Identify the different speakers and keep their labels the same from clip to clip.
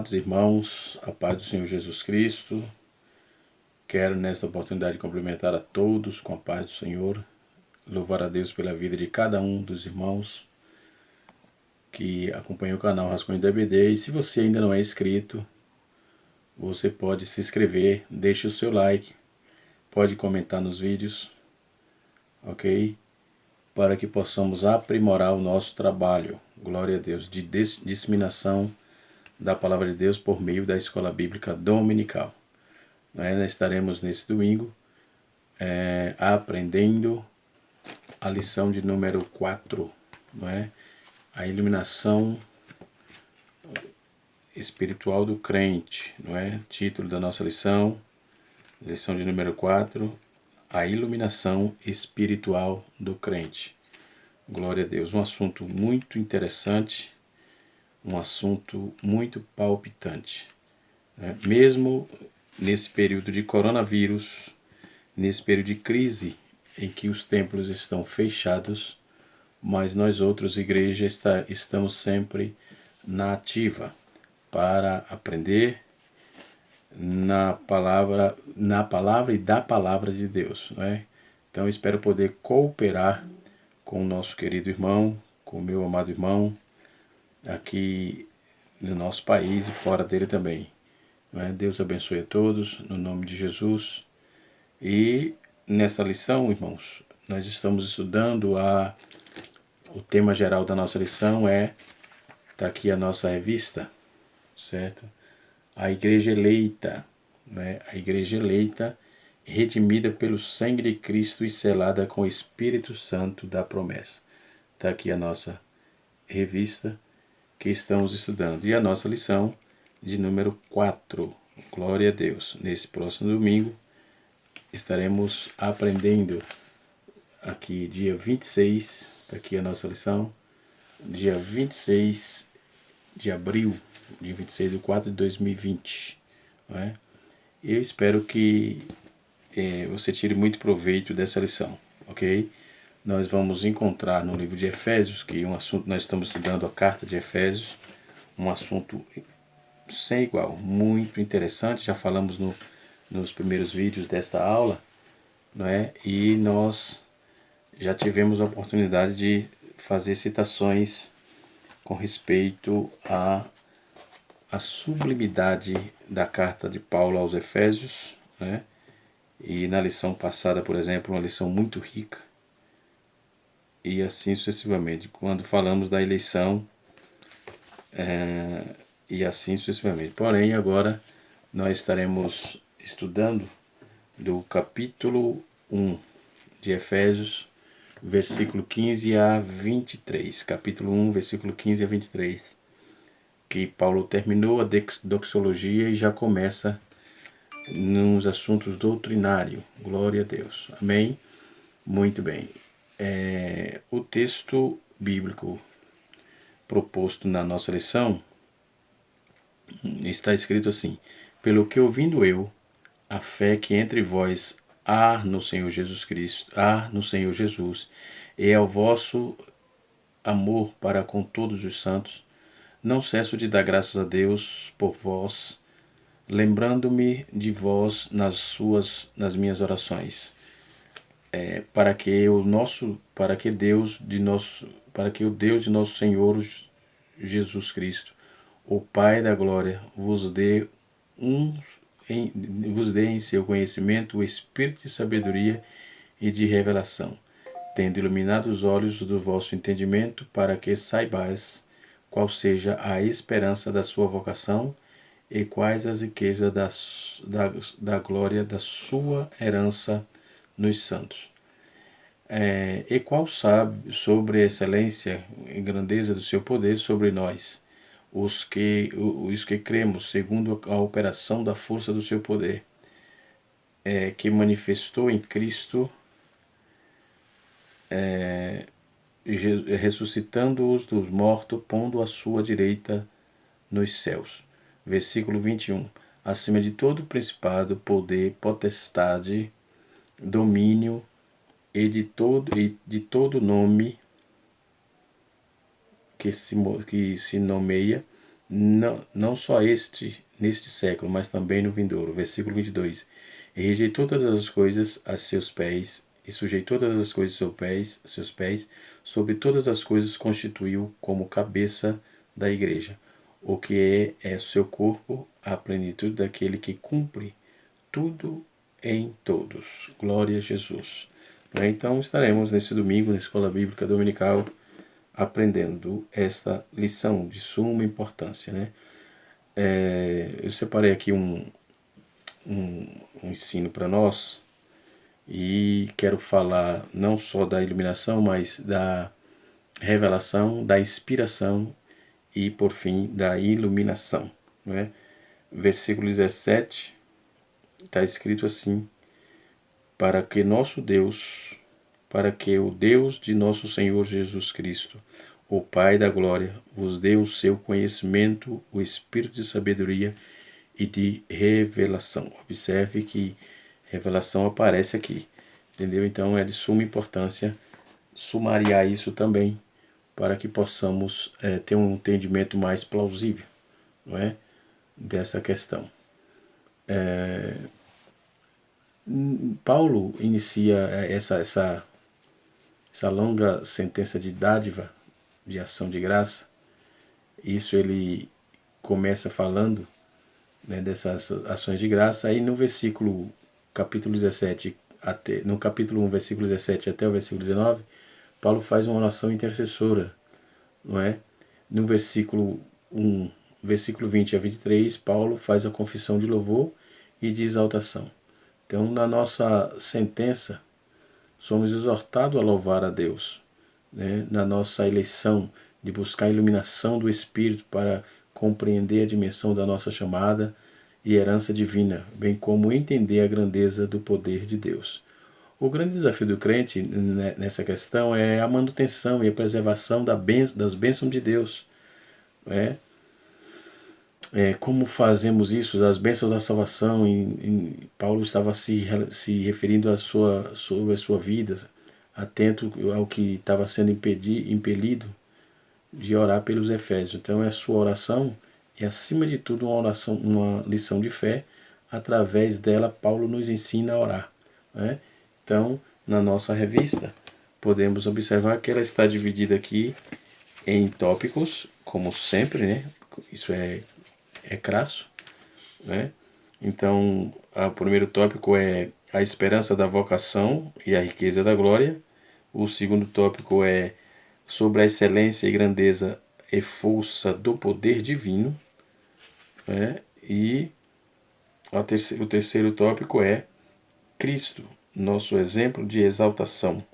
Speaker 1: amados irmãos, a paz do Senhor Jesus Cristo. Quero nesta oportunidade cumprimentar a todos com a paz do Senhor. Louvar a Deus pela vida de cada um dos irmãos que acompanham o canal Rascunho da EBD. E se você ainda não é inscrito, você pode se inscrever, deixe o seu like, pode comentar nos vídeos, ok? Para que possamos aprimorar o nosso trabalho, glória a Deus, de disseminação da Palavra de Deus por meio da Escola Bíblica Dominical. Nós estaremos nesse domingo aprendendo a lição de número 4, não é? A iluminação espiritual do crente, não é? Título da nossa lição de número 4, a iluminação espiritual do crente. Glória a Deus, um assunto muito interessante, um assunto muito palpitante, né? Mesmo nesse período de coronavírus, nesse período de crise em que os templos estão fechados, mas nós outros, igreja, estamos sempre na ativa para aprender na palavra e da palavra de Deus, não é? Então espero poder cooperar com o nosso querido irmão, com o meu amado irmão, aqui no nosso país e fora dele também. Não é? Deus abençoe a todos, no nome de Jesus. E nessa lição, irmãos, nós estamos estudando o tema geral da nossa lição está aqui a nossa revista, certo? A Igreja Eleita, né? A Igreja Eleita, redimida pelo sangue de Cristo e selada com o Espírito Santo da promessa. Está aqui a nossa revista que estamos estudando. E a nossa lição de número 4. Glória a Deus. Nesse próximo domingo estaremos aprendendo aqui dia 26, está aqui a nossa lição, dia 26 de abril, dia 26 de 4 de 2020. Não é? Eu espero que você tire muito proveito dessa lição, ok? Nós vamos encontrar no livro de Efésios, que é um assunto, nós estamos estudando a carta de Efésios, um assunto sem igual, muito interessante. Já falamos nos primeiros vídeos desta aula, não é? E nós já tivemos a oportunidade de fazer citações com respeito à sublimidade da carta de Paulo aos Efésios, né? E na lição passada, por exemplo, uma lição muito rica, e assim sucessivamente, quando falamos da eleição, e assim sucessivamente. Porém, agora nós estaremos estudando do capítulo 1 de Efésios, versículo 15 a 23. Capítulo 1, versículo 15 a 23. Que Paulo terminou a doxologia e já começa nos assuntos doutrinários. Glória a Deus. Amém? Muito bem. O texto bíblico proposto na nossa lição está escrito assim: pelo que ouvindo eu, a fé que entre vós há no Senhor Jesus Cristo, há no Senhor Jesus, e ao vosso amor para com todos os santos, não cesso de dar graças a Deus por vós, lembrando-me de vós nas minhas orações, para que o Deus de nosso Senhor Jesus Cristo, o Pai da glória, vos dê em seu conhecimento o espírito de sabedoria e de revelação, tendo iluminado os olhos do vosso entendimento, para que saibais qual seja a esperança da sua vocação e quais as riquezas da glória da sua herança nos santos. E qual sabe sobre a excelência e grandeza do seu poder sobre nós, os que cremos, segundo a operação da força do seu poder, que manifestou em Cristo, ressuscitando-os dos mortos, pondo à sua direita nos céus. Versículo 21. Acima de todo principado, poder, potestade, domínio e de todo nome que se nomeia, não só neste século, mas também no vindouro. Versículo 22. E rejeitou todas as coisas a seus pés, e sujeitou todas as coisas a seus pés, sobre todas as coisas constituiu como cabeça da igreja, o que é seu corpo, a plenitude daquele que cumpre tudo em todos. Glória a Jesus. Então estaremos nesse domingo na Escola Bíblica Dominical aprendendo esta lição de suma importância, né? Eu separei aqui um ensino para nós e quero falar não só da iluminação, mas da revelação, da inspiração e, por fim, da iluminação. Né? Versículo 17 está escrito assim: para que o Deus de nosso Senhor Jesus Cristo, o Pai da glória, vos dê o seu conhecimento, o espírito de sabedoria e de revelação. Observe que revelação aparece aqui, entendeu? Então é de suma importância sumariar isso também, para que possamos ter um entendimento mais plausível, não é, dessa questão. Paulo inicia essa longa sentença de dádiva, de ação de graça. Isso ele começa falando, né, dessas ações de graça. Aí no versículo, capítulo 17, no capítulo 1, versículo 17 até o versículo 19, Paulo faz uma oração intercessora, não é? No versículo 1, versículo 20 a 23, Paulo faz a confissão de louvor e de exaltação. Então, na nossa sentença, somos exortados a louvar a Deus, né? Na nossa eleição de buscar a iluminação do Espírito para compreender a dimensão da nossa chamada e herança divina, bem como entender a grandeza do poder de Deus. O grande desafio do crente nessa questão é a manutenção e a preservação das bênçãos de Deus. Né? Como fazemos isso? As bênçãos da salvação. Paulo estava se referindo sobre a sua vida, atento ao que estava sendo impelido de orar pelos Efésios. Então, a sua oração é, acima de tudo, uma lição de fé. Através dela, Paulo nos ensina a orar. Né? Então, na nossa revista, podemos observar que ela está dividida aqui em tópicos, como sempre, né? Isso é crasso, né? Então, o primeiro tópico é a esperança da vocação e a riqueza da glória. O segundo tópico é sobre a excelência e grandeza e força do poder divino, né? E o terceiro tópico é Cristo, nosso exemplo de exaltação.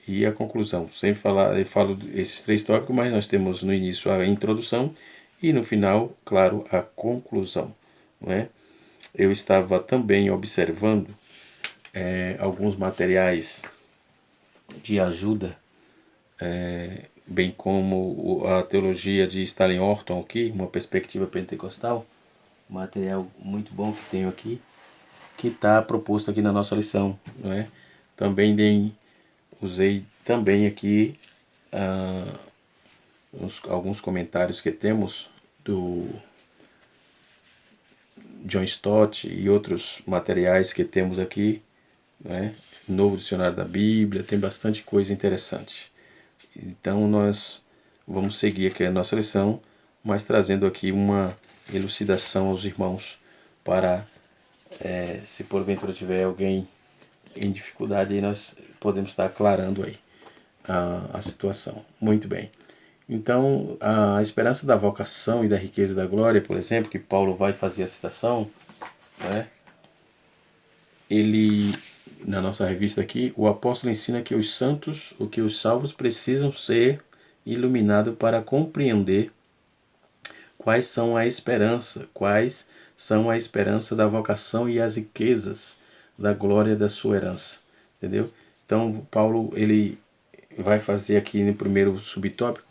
Speaker 1: E a conclusão. Sem falar, eu falo esses três tópicos, mas nós temos no início a introdução e no final, claro, a conclusão. Não é? Eu estava também observando alguns materiais de ajuda, bem como a teologia de Stanley Horton aqui, uma perspectiva pentecostal, um material muito bom que tenho aqui, que está proposto aqui na nossa lição. Não é? Também usei também aqui alguns comentários que temos do John Stott e outros materiais que temos aqui, né? Novo Dicionário da Bíblia, tem bastante coisa interessante. Então nós vamos seguir aqui a nossa lição, mas trazendo aqui uma elucidação aos irmãos para, se porventura tiver alguém em dificuldade, aí nós podemos estar aclarando aí a situação. Muito bem. Então, a esperança da vocação e da riqueza da glória, por exemplo, que Paulo vai fazer a citação, né? Ele, na nossa revista aqui, o apóstolo ensina que os santos, o que os salvos precisam ser iluminados para compreender quais são a esperança da vocação e as riquezas da glória da sua herança, entendeu? Então, Paulo, ele vai fazer aqui no primeiro subtópico,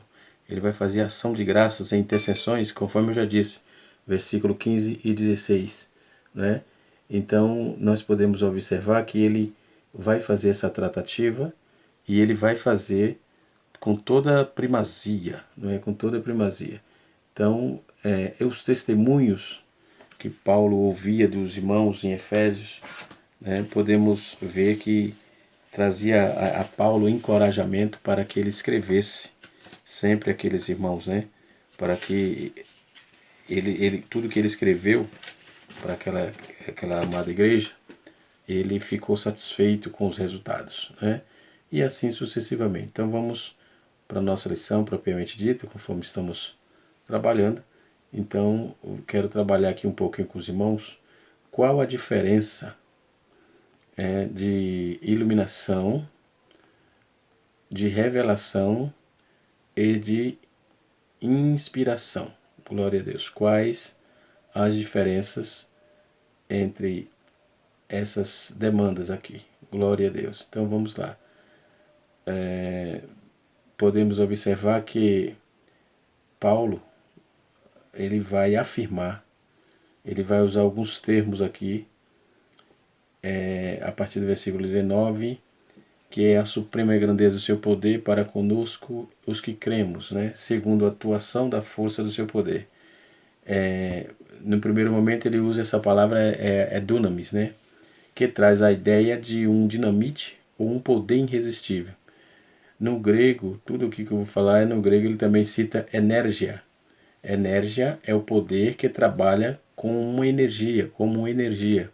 Speaker 1: ele vai fazer ação de graças e intercessões, conforme eu já disse, versículo 15 e 16, né? Então, nós podemos observar que ele vai fazer essa tratativa e ele vai fazer com toda a primazia, não é? Com toda a primazia. Então, os testemunhos que Paulo ouvia dos irmãos em Efésios, né, podemos ver que trazia a Paulo encorajamento para que ele escrevesse sempre aqueles irmãos, né, para que tudo que ele escreveu para aquela amada igreja, ele ficou satisfeito com os resultados, né? E assim sucessivamente. Então vamos para a nossa lição propriamente dita, conforme estamos trabalhando. Então eu quero trabalhar aqui um pouquinho com os irmãos qual a diferença de iluminação, de revelação e de inspiração. Glória a Deus. Quais as diferenças entre essas demandas aqui? Glória a Deus. Então vamos lá. Podemos observar que Paulo, ele vai afirmar, ele vai usar alguns termos aqui, a partir do versículo 19, que é a suprema grandeza do seu poder para conosco os que cremos, né? Segundo a atuação da força do seu poder. No primeiro momento ele usa essa palavra dunamis, né? Que traz a ideia de um dinamite ou um poder irresistível. No grego, tudo o que eu vou falar no grego, ele também cita energia. Energia é o poder que trabalha com uma energia, como uma energia.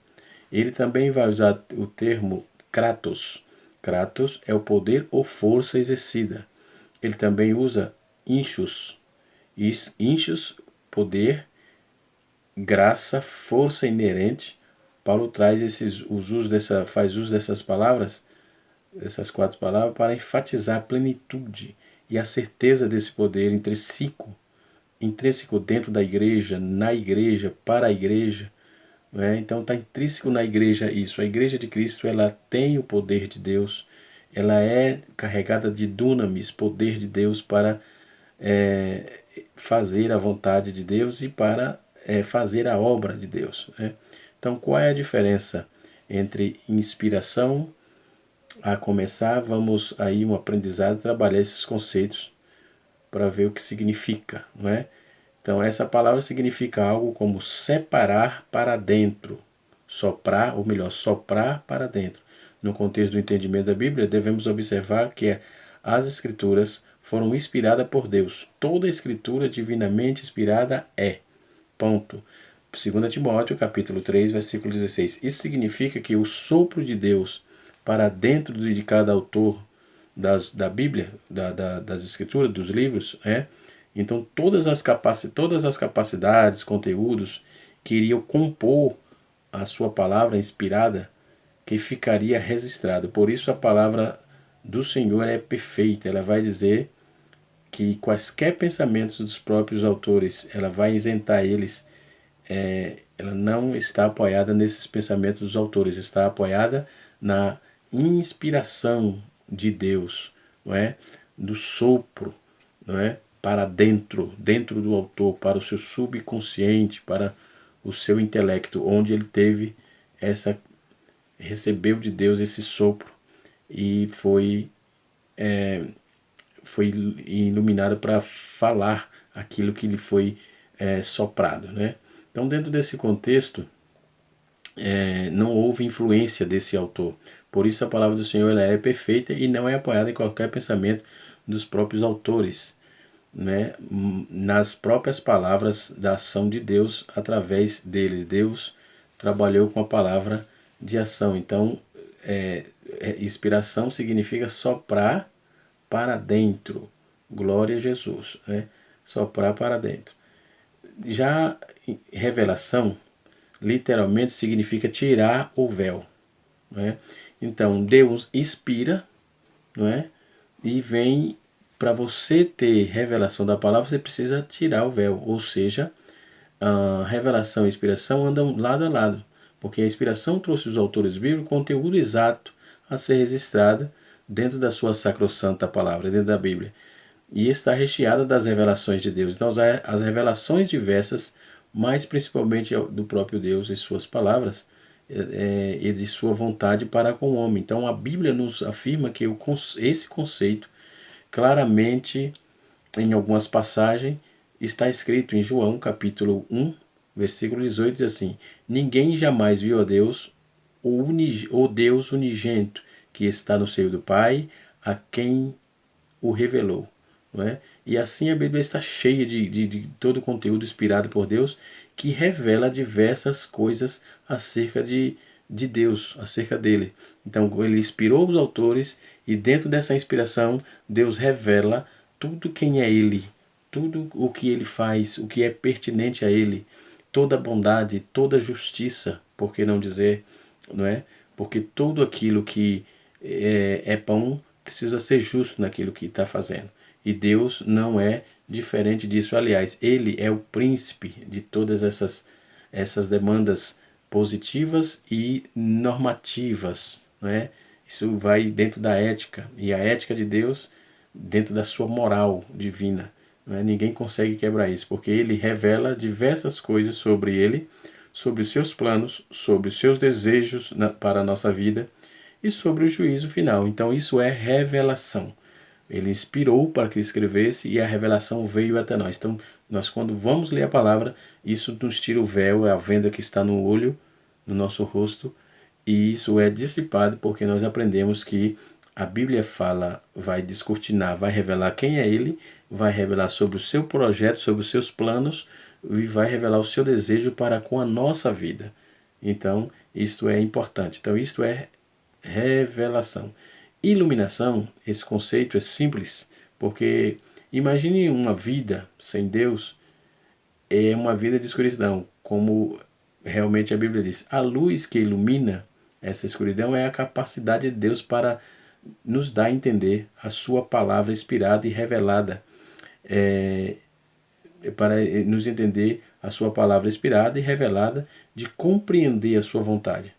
Speaker 1: Ele também vai usar o termo kratos. Kratos é o poder ou força exercida. Ele também usa inchus. Inchus, poder, graça, força inerente. Paulo traz faz uso dessas palavras, essas 4 palavras, para enfatizar a plenitude e a certeza desse poder intrínseco dentro da igreja, na igreja, para a igreja. Né? Então está intrínseco na igreja isso. A igreja de Cristo, ela tem o poder de Deus, ela é carregada de dunamis, poder de Deus para fazer a vontade de Deus e para fazer a obra de Deus. Né? Então qual é a diferença entre inspiração? A começar, vamos aí um aprendizado, trabalhar esses conceitos para ver o que significa, não é? Então essa palavra significa algo como separar para dentro, soprar, ou melhor, soprar para dentro. No contexto do entendimento da Bíblia, devemos observar que as Escrituras foram inspiradas por Deus. Toda a Escritura divinamente inspirada é. Ponto. 2 Timóteo, capítulo 3, versículo 16. Isso significa que o sopro de Deus para dentro de cada autor da Bíblia, das Escrituras, dos livros, então todas as capacidades, conteúdos que iriam compor a sua palavra inspirada, que ficaria registrado. Por isso a palavra do Senhor é perfeita. Ela vai dizer que quaisquer pensamentos dos próprios autores, ela vai isentar eles. Ela não está apoiada nesses pensamentos dos autores, está apoiada na inspiração de Deus, não é? Do sopro, não é? Para dentro do autor, para o seu subconsciente, para o seu intelecto, onde ele teve recebeu de Deus esse sopro e foi iluminado para falar aquilo que lhe foi soprado, né? Então, dentro desse contexto, não houve influência desse autor. Por isso a palavra do Senhor ela é perfeita e não é apoiada em qualquer pensamento dos próprios autores, né? Nas próprias palavras da ação de Deus através deles. Deus trabalhou com a palavra de ação. Então, inspiração significa soprar para dentro. Glória a Jesus. Né? Soprar para dentro. Já revelação literalmente significa tirar o véu. Não é? Então, Deus inspira, não é? E vem, para você ter revelação da palavra, você precisa tirar o véu. Ou seja, a revelação e a inspiração andam lado a lado. Porque a inspiração trouxe os autores bíblicos conteúdo exato a ser registrado dentro da sua sacrossanta palavra, dentro da Bíblia. E está recheada das revelações de Deus. Então, as revelações diversas, mas principalmente do próprio Deus e suas palavras, e de sua vontade para com o homem. Então a Bíblia nos afirma que esse conceito claramente, em algumas passagens, está escrito em João capítulo 1, versículo 18, diz assim: ninguém jamais viu a Deus, o Deus unigênito que está no seio do Pai, a quem o revelou. Não é? E assim a Bíblia está cheia de todo o conteúdo inspirado por Deus, que revela diversas coisas acerca de Deus, acerca dele. Então ele inspirou os autores e dentro dessa inspiração Deus revela tudo quem é ele, tudo o que ele faz, o que é pertinente a ele, toda bondade, toda justiça, por que não dizer, não é? Porque tudo aquilo que é bom precisa ser justo naquilo que está fazendo. E Deus não é diferente disso. Aliás, ele é o príncipe de todas essas demandas positivas e normativas, não é? Isso vai dentro da ética, e a ética de Deus dentro da sua moral divina. Não é? Ninguém consegue quebrar isso, porque ele revela diversas coisas sobre ele, sobre os seus planos, sobre os seus desejos para a nossa vida e sobre o juízo final. Então isso é revelação. Ele inspirou para que escrevesse e a revelação veio até nós. Então, nós quando vamos ler a palavra, isso nos tira o véu, é a venda que está no olho, no nosso rosto, e isso é dissipado porque nós aprendemos que a Bíblia fala, vai descortinar, vai revelar quem é ele, vai revelar sobre o seu projeto, sobre os seus planos, e vai revelar o seu desejo para com a nossa vida. Então, isto é importante. Então, isto é revelação. Iluminação, esse conceito é simples, porque imagine uma vida sem Deus, é uma vida de escuridão, como realmente a Bíblia diz. A luz que ilumina essa escuridão é a capacidade de Deus para nos dar a entender a sua palavra inspirada e revelada, para nos entender a sua palavra inspirada e revelada, de compreender a sua vontade,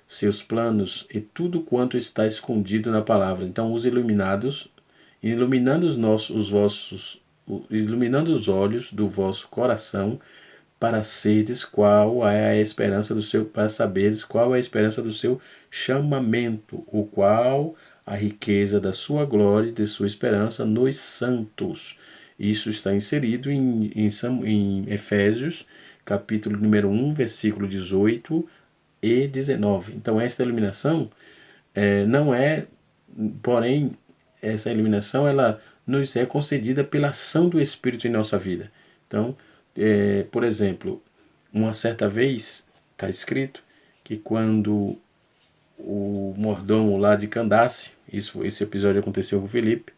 Speaker 1: seus planos e tudo quanto está escondido na palavra. Então, os iluminados, iluminando iluminando os olhos do vosso coração, para saberes qual é a esperança do seu chamamento, o qual a riqueza da sua glória e de sua esperança nos santos. Isso está inserido em Efésios, capítulo número 1, versículo 18 e 19. Então, esta iluminação não é, porém, essa iluminação ela nos é concedida pela ação do Espírito em nossa vida. Então, por exemplo, uma certa vez está escrito que quando o mordomo lá de Candace, esse episódio aconteceu com o Felipe,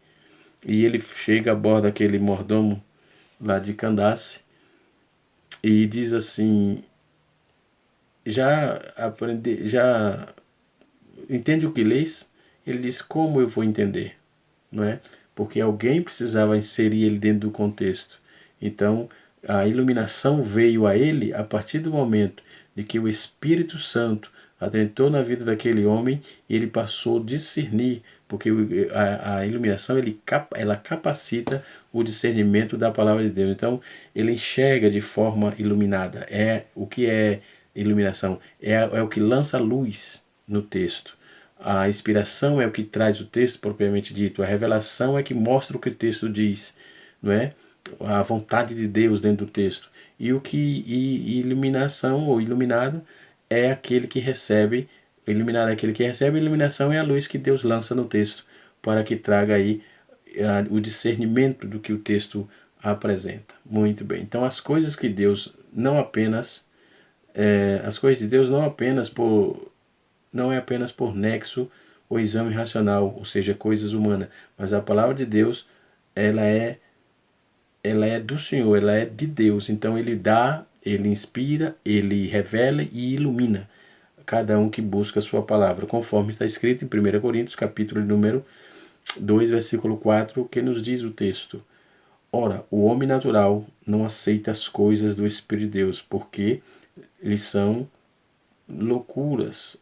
Speaker 1: e ele chega a bordo daquele mordomo lá de Candace e diz assim: já entende o que lês? Ele diz: como eu vou entender? Não é? Porque alguém precisava inserir ele dentro do contexto. Então, a iluminação veio a ele a partir do momento de que o Espírito Santo adentrou na vida daquele homem e ele passou a discernir, porque a iluminação ela capacita o discernimento da palavra de Deus. Então, ele enxerga de forma iluminada. O que é iluminação? É o que lança luz no texto. A inspiração é o que traz o texto propriamente dito. A revelação é que mostra o que o texto diz, não é? A vontade de Deus dentro do texto. E iluminação ou iluminado é aquele que recebe. Iluminado é aquele que recebe. Iluminação é a luz que Deus lança no texto para que traga aí o discernimento do que o texto apresenta. Muito bem. Então, as coisas que Deus não apenas as coisas de Deus não é apenas por nexo ou exame racional, ou seja, coisas humanas, mas a palavra de Deus ela é do Senhor, ela é de Deus. Então ele dá, ele inspira, ele revela e ilumina cada um que busca a sua palavra, conforme está escrito em 1 Coríntios, capítulo número 2, versículo 4, que nos diz o texto: ora, o homem natural não aceita as coisas do Espírito de Deus, porque eles são loucuras,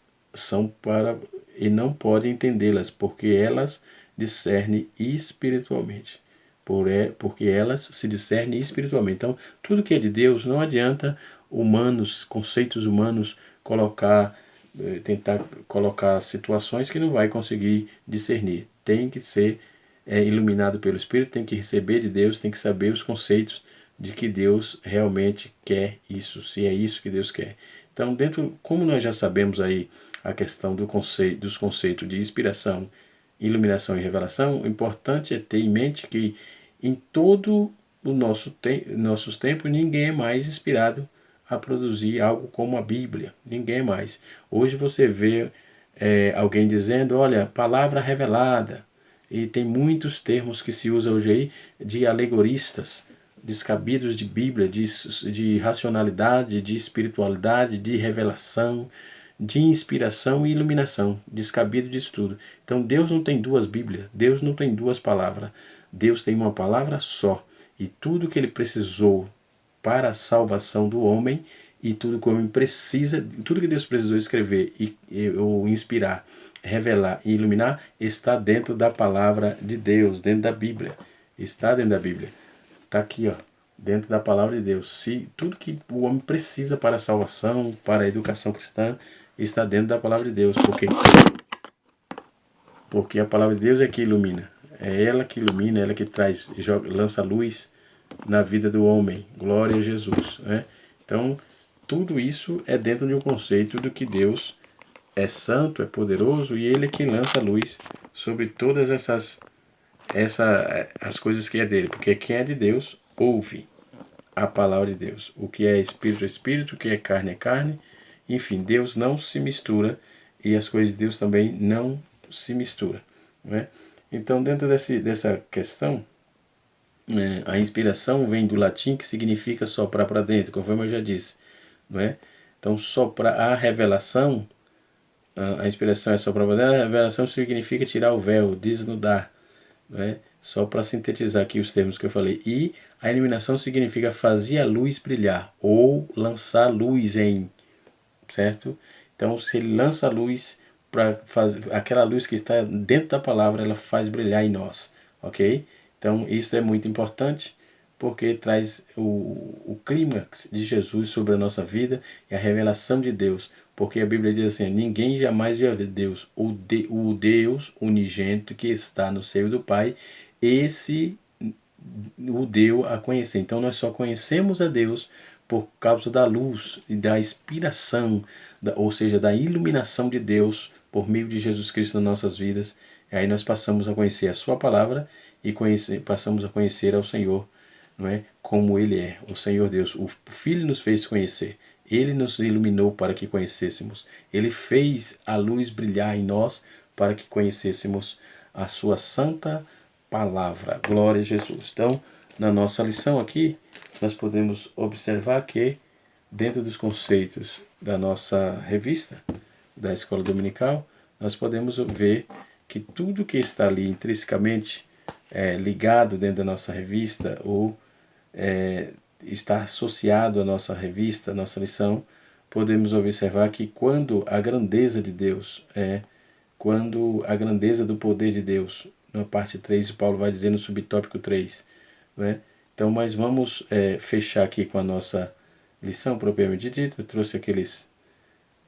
Speaker 1: e não pode entendê-las, porque elas discernem espiritualmente. Porque elas se discernem espiritualmente. Então, tudo que é de Deus, não adianta conceitos humanos, tentar colocar situações que não vai conseguir discernir. Tem que ser iluminado pelo Espírito, tem que receber de Deus, tem que saber os conceitos de que Deus realmente quer isso, se é isso que Deus quer. Então, como nós já sabemos aí a questão dos conceitos de inspiração, iluminação e revelação, o importante é ter em mente que em todo o nossos tempos ninguém é mais inspirado a produzir algo como a Bíblia. Ninguém é mais. Hoje você vê alguém dizendo, olha, palavra revelada. E tem muitos termos que se usam hoje aí de alegoristas, descabidos de Bíblia, de racionalidade, de espiritualidade, de revelação, de inspiração e iluminação, descabido disso tudo. Então Deus não tem duas Bíblias, Deus não tem duas palavras, Deus tem uma palavra só. E tudo que ele precisou para a salvação do homem e tudo que o homem precisa, tudo que Deus precisou escrever ou inspirar, revelar e iluminar está dentro da palavra de Deus, dentro da Bíblia. Está dentro da Bíblia. Está aqui, ó, dentro da palavra de Deus. Se tudo que o homem precisa para a salvação, para a educação cristã, está dentro da palavra de Deus. Porque a palavra de Deus é que ilumina. É ela que ilumina, é ela que traz, lança luz na vida do homem. Glória a Jesus. Né? Então, tudo isso é dentro de um conceito do que Deus é santo, é poderoso e Ele é quem lança luz sobre todas as coisas que é dele. Porque quem é de Deus ouve a palavra de Deus. O que é espírito, o que é carne. Enfim, Deus não se mistura e as coisas de Deus também não se misturam. Né? Então, dentro dessa questão, a inspiração vem do latim que significa soprar para dentro, conforme eu já disse. Não é? Então, soprar a revelação, a inspiração é soprar para dentro, a revelação significa tirar o véu, desnudar. Não é? Só para sintetizar aqui os termos que eu falei. E a iluminação significa fazer a luz brilhar ou lançar luz em, certo? Então, se ele lança a luz para fazer aquela luz que está dentro da palavra, ela faz brilhar em nós, ok? Então, isso é muito importante porque traz o clímax de Jesus sobre a nossa vida e a revelação de Deus. Porque a Bíblia diz assim, ninguém jamais viu Deus, o Deus unigênito que está no seio do Pai, esse o deu a conhecer. Então nós só conhecemos a Deus por causa da luz e da inspiração, ou seja, da iluminação de Deus por meio de Jesus Cristo nas nossas vidas. E aí nós passamos a conhecer a sua palavra e passamos a conhecer ao Senhor, não é? Como Ele é, o Senhor Deus. O Filho nos fez conhecer. Ele nos iluminou para que conhecêssemos. Ele fez a luz brilhar em nós para que conhecêssemos a sua santa palavra. Glória a Jesus. Então, na nossa lição aqui, nós podemos observar que, dentro dos conceitos da nossa revista, da Escola Dominical, nós podemos ver que tudo que está ali intrinsecamente ligado dentro da nossa revista ou está associado à nossa revista, à nossa lição, podemos observar que quando a grandeza de Deus, quando a grandeza do poder de Deus, na parte 3, Paulo vai dizer no subtópico 3. Né? Então, mas vamos fechar aqui com a nossa lição propriamente dita. Eu trouxe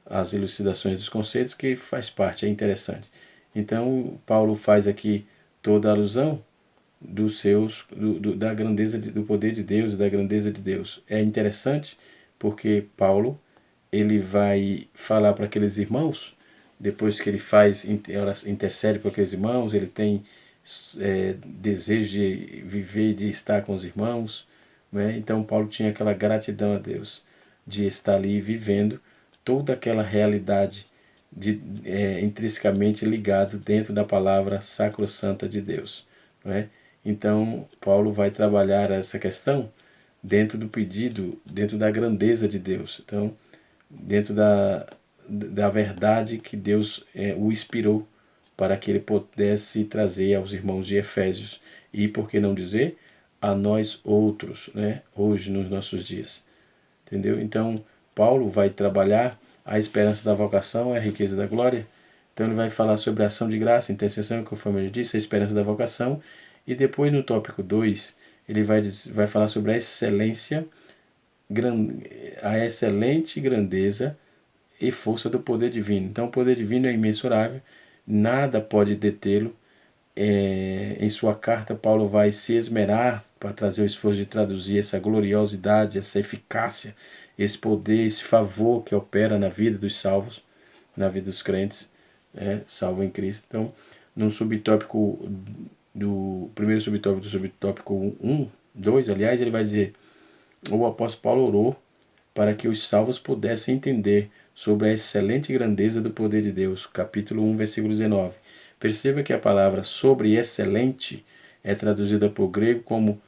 Speaker 1: as elucidações dos conceitos que faz parte, é interessante. Então, Paulo faz aqui toda a alusão da grandeza do poder de Deus e da grandeza de Deus. É interessante porque Paulo ele vai falar para aqueles irmãos, depois que ele intercede por aqueles irmãos, ele tem desejo de viver, de estar com os irmãos. Né? Então Paulo tinha aquela gratidão a Deus de estar ali vivendo toda aquela realidade intrinsecamente ligado dentro da palavra sacrossanta de Deus. Né? Então, Paulo vai trabalhar essa questão dentro do pedido, dentro da grandeza de Deus. Então, dentro da verdade que Deus o inspirou para que ele pudesse trazer aos irmãos de Efésios e, por que não dizer, a nós outros, né? Hoje, nos nossos dias. Entendeu? Então, Paulo vai trabalhar a esperança da vocação, a riqueza da glória. Então, ele vai falar sobre a ação de graça, intercessão, conforme eu disse, a esperança da vocação. E depois, no tópico 2, ele vai falar sobre a excelência, a excelente grandeza e força do poder divino. Então, o poder divino é imensurável, nada pode detê-lo, em sua carta, Paulo vai se esmerar para trazer o esforço de traduzir essa gloriosidade, essa eficácia, esse poder, esse favor que opera na vida dos salvos, na vida dos crentes, salvo em Cristo. Então, no subtópico do primeiro subtópico do subtópico 1, 2, aliás, ele vai dizer: o apóstolo Paulo orou para que os salvos pudessem entender sobre a excelente grandeza do poder de Deus. Capítulo 1, versículo 19. Perceba que a palavra sobre excelente é traduzida por grego como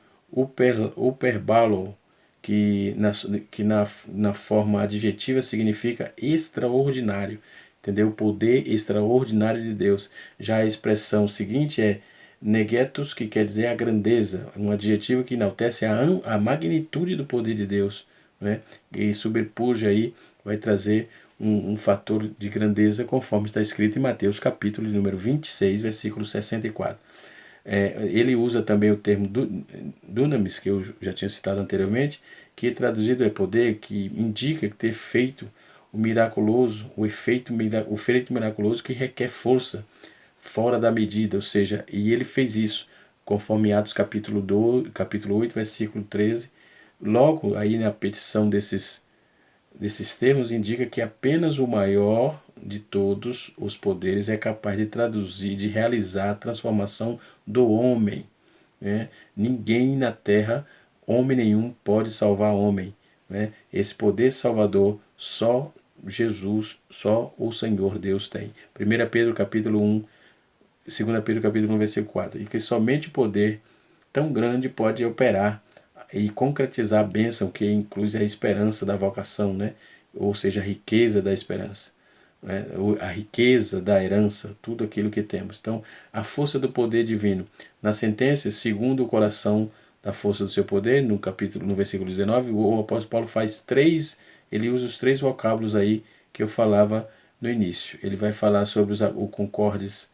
Speaker 1: uperbalo, que na forma adjetiva significa extraordinário. Entendeu? O poder extraordinário de Deus. Já a expressão seguinte é negetos, que quer dizer a grandeza, um adjetivo que enaltece a magnitude do poder de Deus, né? E sobrepuja aí, vai trazer um fator de grandeza, conforme está escrito em Mateus capítulo número 26, versículo 64. Ele usa também o termo dunamis, que eu já tinha citado anteriormente, que traduzido é poder, que indica ter feito o miraculoso, o feito miraculoso que requer força fora da medida, ou seja, e ele fez isso, conforme Atos capítulo 8, versículo 13. Logo aí na petição desses termos indica que apenas o maior de todos os poderes é capaz de traduzir, de realizar a transformação do homem, né? Ninguém na terra, homem nenhum, pode salvar homem, né? Esse poder salvador só Jesus, só o Senhor Deus tem. 1 Pedro capítulo 1, 2 Pedro capítulo 1, versículo 4. E que somente o poder tão grande pode operar e concretizar a bênção que inclui a esperança da vocação, né? Ou seja, a riqueza da esperança, né? A riqueza da herança, tudo aquilo que temos. Então, a força do poder divino. Na sentença, segundo o coração da força do seu poder, no versículo 19, o apóstolo Paulo ele usa os 3 vocábulos aí que eu falava no início. Ele vai falar sobre o concordes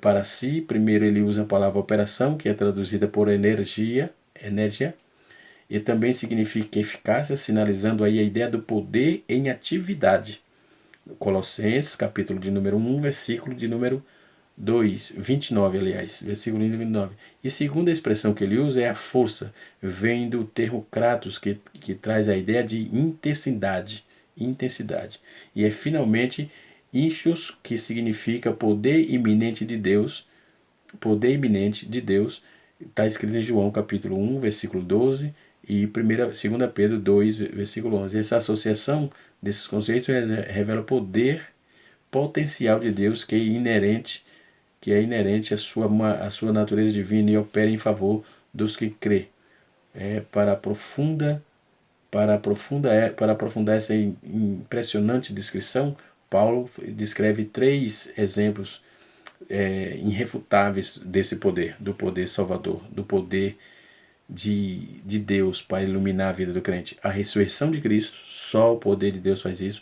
Speaker 1: para si. Primeiro ele usa a palavra operação, que é traduzida por energia, e também significa eficácia, sinalizando aí a ideia do poder em atividade. Colossenses, capítulo de número 1, versículo de número 29, aliás, versículo de 29. E segunda expressão que ele usa é a força, vem do termo kratos, que traz a ideia de intensidade. E é finalmente ichos, que significa poder iminente de Deus, está escrito em João capítulo 1, versículo 12 e 2 Pedro 2, versículo 11. Essa associação desses conceitos revela o poder potencial de Deus que é inerente à sua natureza divina e opera em favor dos que crê. Para aprofundar essa impressionante descrição, Paulo descreve 3 exemplos irrefutáveis desse poder, do poder salvador, do poder de Deus para iluminar a vida do crente. A ressurreição de Cristo, só o poder de Deus faz isso.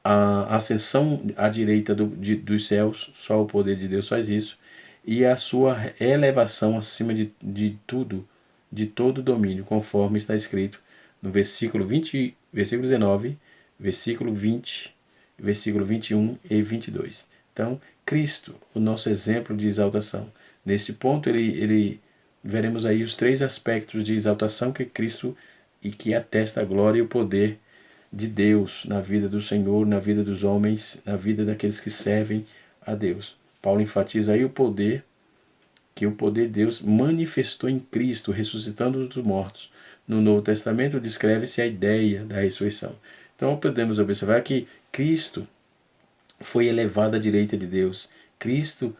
Speaker 1: A ascensão à direita dos céus, só o poder de Deus faz isso. E a sua elevação acima de todo domínio, conforme está escrito no versículo 19, versículo 20, versículo 21 e 22. Então, Cristo, o nosso exemplo de exaltação. Neste ponto, veremos aí os 3 aspectos de exaltação que Cristo e que atesta a glória e o poder de Deus na vida do Senhor, na vida dos homens, na vida daqueles que servem a Deus. Paulo enfatiza aí o poder de Deus manifestou em Cristo, ressuscitando dos mortos. No Novo Testamento descreve-se a ideia da ressurreição. Então podemos observar que Cristo foi elevado à direita de Deus. Cristo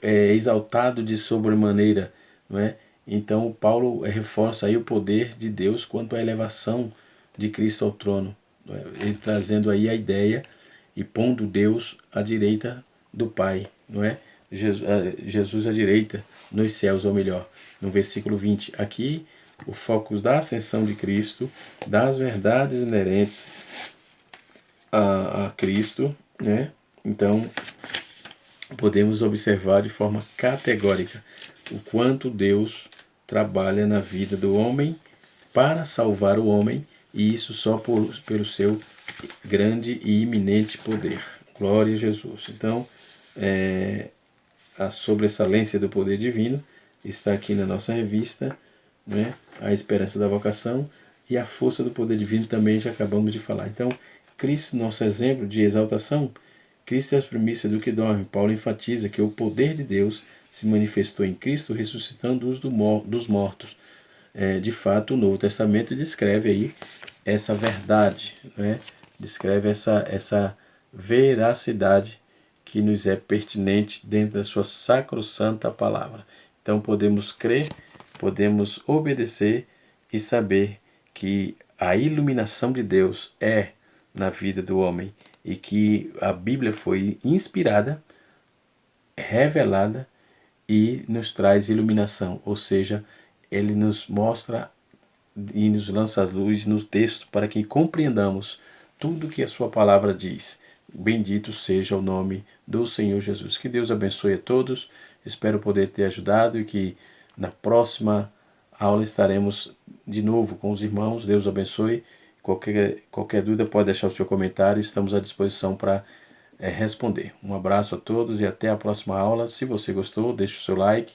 Speaker 1: é exaltado de sobremaneira, não é? Então Paulo reforça aí o poder de Deus quanto à elevação de Cristo ao trono, não é? Ele trazendo aí a ideia e pondo Deus à direita do Pai, não é? Jesus à direita nos céus, ou melhor, no versículo 20. Aqui o foco da ascensão de Cristo, das verdades inerentes a Cristo, né? Então, podemos observar de forma categórica o quanto Deus trabalha na vida do homem para salvar o homem, e isso só pelo seu grande e iminente poder. Glória a Jesus. Então, a sobressalência do poder divino, está aqui na nossa revista, né? A esperança da vocação, e a força do poder divino também já acabamos de falar. Então, Cristo, nosso exemplo de exaltação, Cristo é a primícia do que dorme. Paulo enfatiza que o poder de Deus se manifestou em Cristo, ressuscitando-os dos mortos. De fato, o Novo Testamento descreve aí essa verdade, né? Descreve essa veracidade que nos é pertinente dentro da sua sacrossanta palavra. Então podemos crer, podemos obedecer e saber que a iluminação de Deus é na vida do homem e que a Bíblia foi inspirada, revelada e nos traz iluminação, ou seja, ele nos mostra e nos lança a luz no texto para que compreendamos tudo que a sua palavra diz. Bendito seja o nome do Senhor Jesus. Que Deus abençoe a todos. Espero poder ter ajudado e que na próxima aula estaremos de novo com os irmãos. Deus abençoe. Qualquer dúvida pode deixar o seu comentário. Estamos à disposição para responder. Um abraço a todos e até a próxima aula. Se você gostou, deixe o seu like.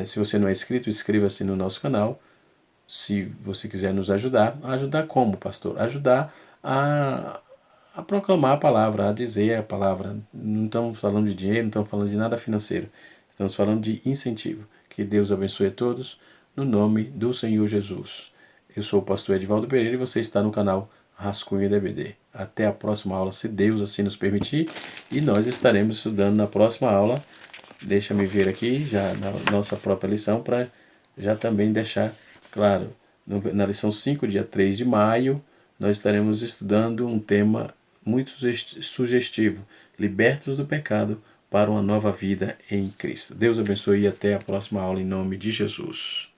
Speaker 1: Se você não é inscrito, inscreva-se no nosso canal. Se você quiser nos ajudar como, pastor? Ajudar a proclamar a palavra, a dizer a palavra. Não estamos falando de dinheiro, não estamos falando de nada financeiro. Estamos falando de incentivo. Que Deus abençoe a todos, no nome do Senhor Jesus. Eu sou o pastor Edivaldo Pereira e você está no canal Rascunho DBD. Até a próxima aula, se Deus assim nos permitir. E nós estaremos estudando na próxima aula. Deixa-me ver aqui, já na nossa própria lição, para já também deixar claro. Na lição 5, dia 3 de maio, nós estaremos estudando um tema muito sugestivo: libertos do pecado para uma nova vida em Cristo. Deus abençoe e até a próxima aula em nome de Jesus.